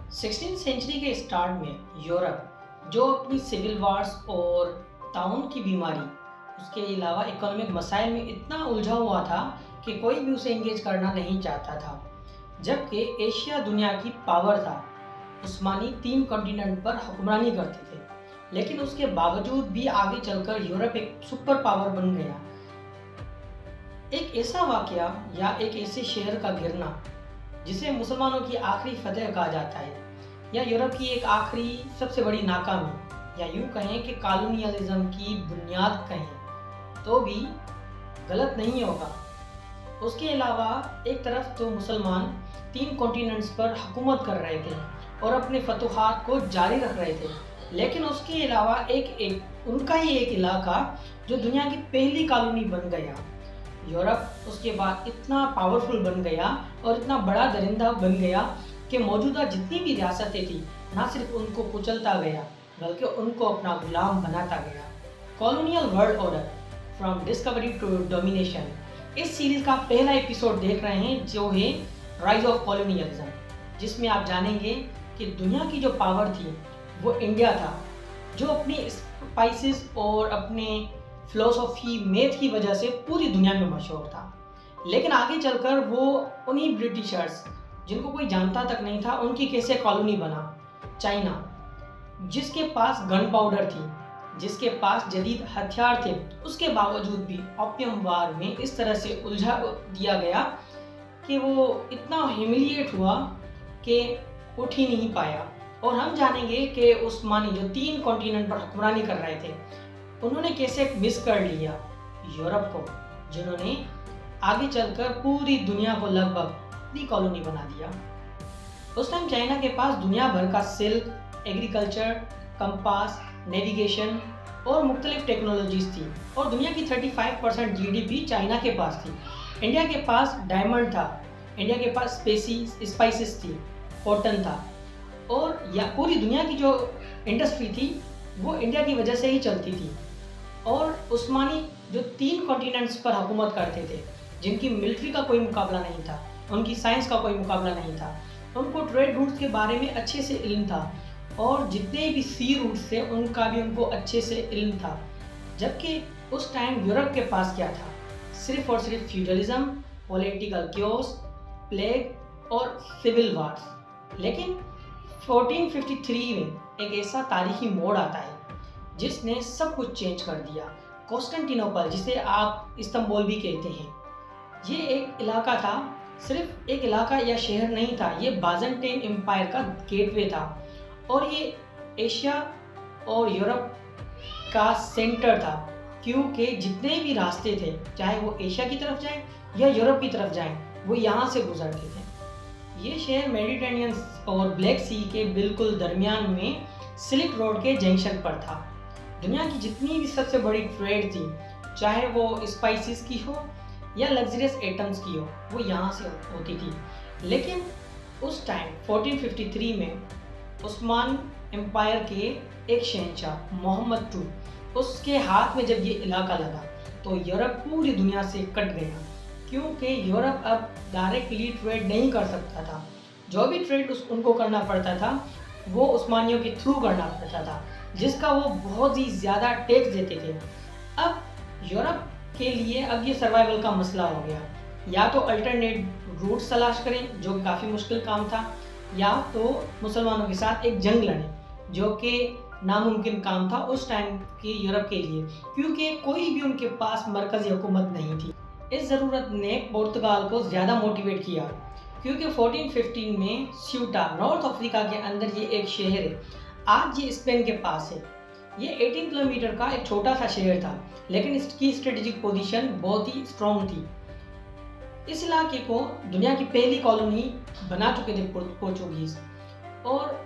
16वीं century के start में Europe जो अपनी सिविल वार्स और ताउन की बीमारी उसके अलावा इकोनॉमिक मसाइल में इतना उलझा हुआ था कि कोई भी उसे एंगेज करना नहीं चाहता था। जबकि एशिया दुनिया की पावर था। उस्मानी 3 कॉन्टिनेंट पर हुक्मरानी करते थे, लेकिन उसके बावजूद भी आगे चलकर यूरोप एक सुपर पावर बन गया। एक ऐसा वाकया या एक ऐसे शहर का गिरना जिसे मुसलमानों की आखिरी फतह कहा जाता है, या यूरोप की एक आखिरी सबसे बड़ी नाकामी, या यूं कहें कि कॉलोनियलिज्म की बुनियाद कहें तो भी गलत नहीं होगा। उसके अलावा एक तरफ तो मुसलमान 3 कॉन्टिनेंट्स पर हुकूमत कर रहे थे और अपने फतूहात को जारी रख रहे थे, लेकिन उसके अलावा एक उनका ही एक इलाका जो दुनिया की पहली कॉलोनी बन गया। यूरोप उसके बाद इतना पावरफुल बन गया और इतना बड़ा दरिंदा बन गया कि मौजूदा जितनी भी रियासतें थी ना सिर्फ उनको कुचलता गया बल्कि उनको अपना गुलाम बनाता गया। Colonial world order from discovery to domination, इस सीरीज का पहला एपिसोड देख रहे हैं जो है राइज ऑफ कॉलोनियलिज्म, जिसमें आप जानेंगे कि दुनिया की जो पावर थी वो इंडिया था, जो अपनी स्पाइसेस और अपने फिलोसॉफी मेथ की वजह से पूरी दुनिया में मशहूर था। लेकिन आगे चलकर वो उन्हीं ब्रिटिशर्स जिनको कोई जानता तक नहीं था उनकी कैसे कॉलोनी बना। चाइना, जिसके पास गन पाउडर थी, जिसके पास जदीद हथियार थे, उसके बावजूद भी ओपियम वार में इस तरह से उलझा दिया गया कि वो इतना ह्यूमिलिएट हुआ कि उठ ही नहीं पाया। और हम जानेंगे कि उस्मानी जो 3 कॉन्टिनेंट पर हुक्मरानी कर रहे थे उन्होंने कैसे मिस कर लिया यूरोप को, जिन्होंने आगे चलकर पूरी दुनिया को लगभग अपनी कॉलोनी बना दिया। उस टाइम चाइना के पास दुनिया भर का सिल्क, एग्रीकल्चर, कंपास, नेविगेशन और मुख्तलिफ टेक्नोलॉजीज थी, और दुनिया की 35% जीडीपी चाइना के पास थी। इंडिया के पास डायमंड था, इंडिया के पास स्पाइसेस थी, कॉटन था, और या पूरी दुनिया की जो इंडस्ट्री थी वो इंडिया की वजह से ही चलती थी। और उस्मानी जो 3 कॉन्टिनेंट्स पर हुकूमत करते थे, जिनकी मिलिट्री का कोई मुकाबला नहीं था, उनकी साइंस का कोई मुकाबला नहीं था, उनको ट्रेड रूट्स के बारे में अच्छे से इल्म था, और जितने भी सी रूट्स थे उनका भी उनको अच्छे से इल्म था। जबकि उस टाइम यूरोप के पास क्या था? सिर्फ और सिर्फ फ्यूडलिज्म, पॉलिटिकल क्योस, प्लेग और सिविल वार्स। लेकिन 1453 में एक ऐसा तारीखी मोड़ आता है जिसने सब कुछ चेंज कर दिया। कॉन्स्टेंटिनोपल, जिसे आप इस्तांबुल भी कहते हैं, ये एक इलाका था, सिर्फ एक इलाका या शहर नहीं था, ये बाज़ेंटाइन एम्पायर का गेटवे था, और ये एशिया और यूरोप का सेंटर था, क्योंकि जितने भी रास्ते थे, चाहे वो एशिया की तरफ जाएं या यूरोप की तरफ जाएं, वो यहाँ से गुजरते थे। ये शहर मेडिटेरेनियन और ब्लैक सी के बिल्कुल दरमियान में सिल्क रोड के जंक्शन पर था। दुनिया की जितनी भी सबसे बड़ी ट्रेड थी, चाहे वो स्पाइसेस की हो या लग्जरियस आइटम्स की हो, वो यहाँ से होती थी। लेकिन उस टाइम 1453 में उस्मान एम्पायर के एक शहंशाह मोहम्मद II, उसके हाथ में जब ये इलाका लगा तो यूरोप पूरी दुनिया से कट गया, क्योंकि यूरोप अब डायरेक्टली ट्रेड नहीं कर सकता था। जो भी ट्रेड उनको करना पड़ता था वो उस्मानियों के थ्रू करना पड़ता था, जिसका वो बहुत ही ज़्यादा टैक्स देते थे। अब यूरोप के लिए अब ये सर्वाइवल का मसला हो गया, या तो अल्टरनेट रूट्स तलाश करें जो काफ़ी मुश्किल काम था, या तो मुसलमानों के साथ एक जंग लड़ें, जो कि नामुमकिन काम था उस टाइम के यूरोप के लिए, क्योंकि कोई भी उनके पास मरकज़ी हुकूमत नहीं थी। इस ज़रूरत ने पुर्तगाल को ज़्यादा मोटिवेट किया, क्योंकि 1415 में स्यूटा, नॉर्थ अफ्रीका के अंदर ये एक शहर है, आज ये स्पेन के पास है। ये 18 किलोमीटर का एक छोटा सा शहर था, लेकिन इसकी स्ट्रेटेजिक पोजीशन बहुत ही स्ट्रॉन्ग थी। इस इलाके को दुनिया की पहली कॉलोनी बना चुके थे पोर्चुगीज, और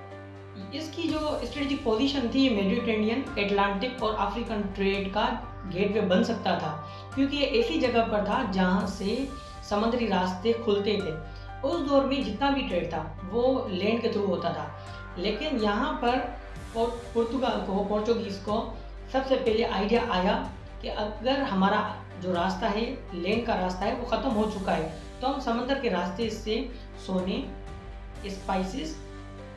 इसकी जो स्ट्रेटेजिक पोजीशन थी मेडिटेरेनियन, अटलांटिक और अफ्रीकन ट्रेड का गेटवे बन सकता था, क्योंकि ये ऐसी जगह पर था जहाँ से समुद्री रास्ते खुलते थे। उस दौर में जितना भी ट्रेड था वो लैंड के थ्रू होता था, लेकिन यहाँ पर पोर्चुगीज़ को सबसे पहले आइडिया आया कि अगर हमारा जो रास्ता है, लैंड का रास्ता है, वो ख़त्म हो चुका है, तो हम समंदर के रास्ते से सोने, स्पाइसेस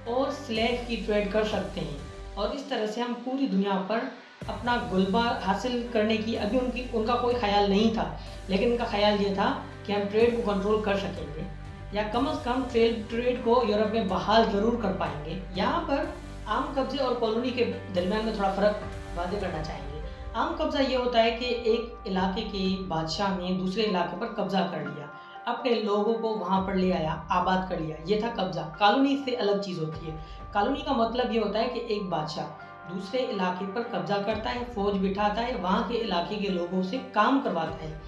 और स्लेव की ट्रेड कर सकते हैं, और इस तरह से हम पूरी दुनिया पर अपना गुलबा हासिल करने की अभी उनका कोई ख्याल नहीं था, लेकिन उनका ख्याल ये था कि हम ट्रेड को कंट्रोल कर सकेंगे, या कम से कम ट्रेड को यूरोप में बहाल ज़रूर कर पाएंगे। यहाँ पर आम कब्जे और कॉलोनी के दरमियान में थोड़ा फ़र्क वादे करना चाहेंगे। आम कब्ज़ा ये होता है कि एक इलाके के बादशाह ने दूसरे इलाके पर कब्ज़ा कर लिया, अपने लोगों को वहाँ पर ले आया, आबाद कर लिया, ये था कब्ज़ा। कॉलोनी से अलग चीज़ होती है। कॉलोनी का मतलब ये होता है कि एक बादशाह दूसरे इलाके पर कब्जा करता है, फौज बिठाता है, वहाँ के इलाके के लोगों से काम करवाता है,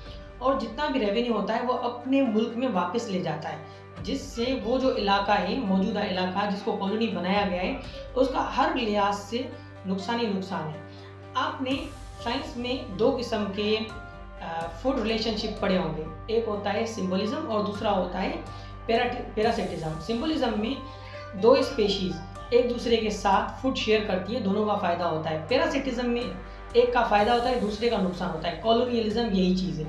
और जितना भी रेवेन्यू होता है वो अपने मुल्क में वापस ले जाता है, जिससे वो जो इलाका है, मौजूदा इलाका जिसको कॉलोनी बनाया गया है, उसका हर लिहाज से नुकसान ही नुकसान है। आपने साइंस में दो किस्म के फूड रिलेशनशिप पढ़े होंगे, एक होता है सिंबलिज्म और दूसरा होता है पैरासिटिज्म। सिंबलिज्म में दो स्पेशीज एक दूसरे के साथ फूड शेयर करती है, दोनों का फायदा होता है। पैरासिटिज्म में एक का फायदा होता है, दूसरे का नुकसान होता है। कॉलोनियलिज्म यही चीज़ है।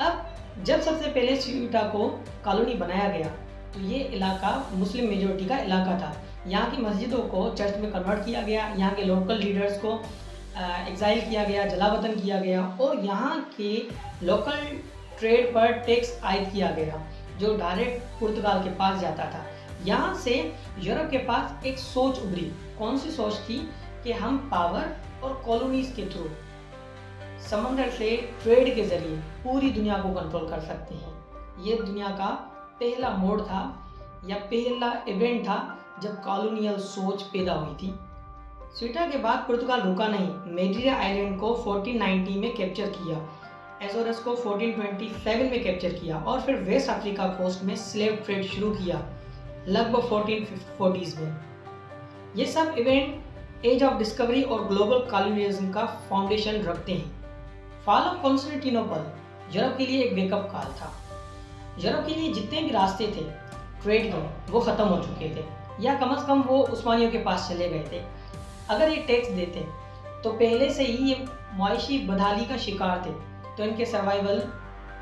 अब जब सबसे पहले स्वीटा को कॉलोनी बनाया गया तो ये इलाका मुस्लिम मेजोरिटी का इलाका था। यहाँ की मस्जिदों को चर्च में कन्वर्ट किया गया, यहाँ के लोकल लीडर्स को एग्जाइल किया गया, जलावतन किया गया, और यहाँ के लोकल ट्रेड पर टैक्स आयद किया गया जो डायरेक्ट पुर्तगाल के पास जाता था। यहाँ से यूरोप के पास एक सोच उभरी। कौन सी सोच थी? कि हम पावर और कॉलोनीज के थ्रू समंदर से ट्रेड के जरिए पूरी दुनिया को कंट्रोल कर सकते हैं। ये दुनिया का पहला मोड़ था या पहला इवेंट था जब कॉलोनियल सोच पैदा हुई थी। स्वीटा के बाद पुर्तगाल रुका नहीं, मेडीरा आइलैंड को 1490 में कैप्चर किया, एजोरस को 1427 में कैप्चर किया, और फिर वेस्ट अफ्रीका कोस्ट में स्लेव ट्रेड शुरू किया लगभग 1440s में। ये सब इवेंट एज ऑफ डिस्कवरी और ग्लोबल कॉलोनियलिज्म का फाउंडेशन रखते हैं। फॉल ऑफ कॉन्स्टेंटिनोपल यूरोप के लिए एक वेकअप कॉल था। यूरोप के लिए जितने भी रास्ते थे ट्रेड के वो ख़त्म हो चुके थे, या कम से कम वो उस्मानियों के पास चले गए थे। अगर ये टैक्स देते तो पहले से ही ये मुआशी बदहाली का शिकार थे, तो इनके सर्वाइवल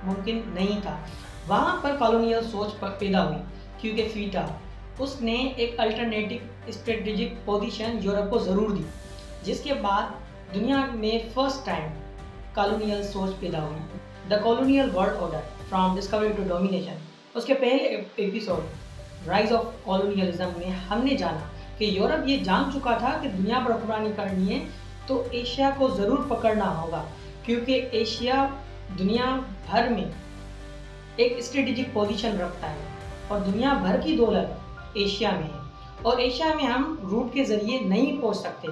मुमकिन नहीं था। वहाँ पर कॉलोनियल सोच पैदा हुई क्योंकि स्वीटा उसने एक अल्टरनेटिव स्ट्रेटेजिक पोजीशन यूरोप को ज़रूर दी, जिसके बाद दुनिया में फर्स्ट टाइम कॉलोनियल सोच पैदा हुई। The colonial world order from discovery to domination, उसके पहले एपिसोड राइज ऑफ कॉलोनियलिज्म में हमने जाना कि यूरोप ये जान चुका था कि दुनिया पर हुक्मरानी करनी है तो एशिया को ज़रूर पकड़ना होगा, क्योंकि एशिया दुनिया भर में एक स्ट्रेटेजिक पोजीशन रखता है और दुनिया भर की दौलत एशिया में है, और एशिया में हम रूट के ज़रिए नहीं पहुंच सकते,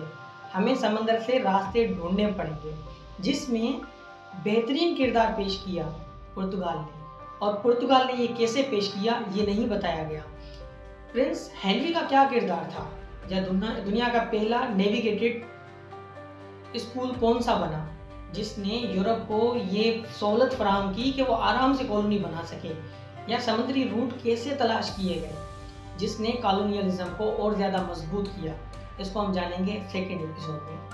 हमें समंदर से रास्ते ढूंढने पड़ेंगे, जिसमें बेहतरीन किरदार पेश किया पुर्तगाल ने। और पुर्तगाल ने ये कैसे पेश किया ये नहीं बताया गया। प्रिंस हेनरी का क्या किरदार था, या दुनिया का पहला नेविगेटेड स्कूल कौन सा बना जिसने यूरोप को ये सहूलत फराहम की कि वो आराम से कॉलोनी बना सके, या समुद्री रूट कैसे तलाश किए गए जिसने कॉलोनियलिज्म को और ज़्यादा मजबूत किया, इसको हम जानेंगे सेकेंड एपिसोड में।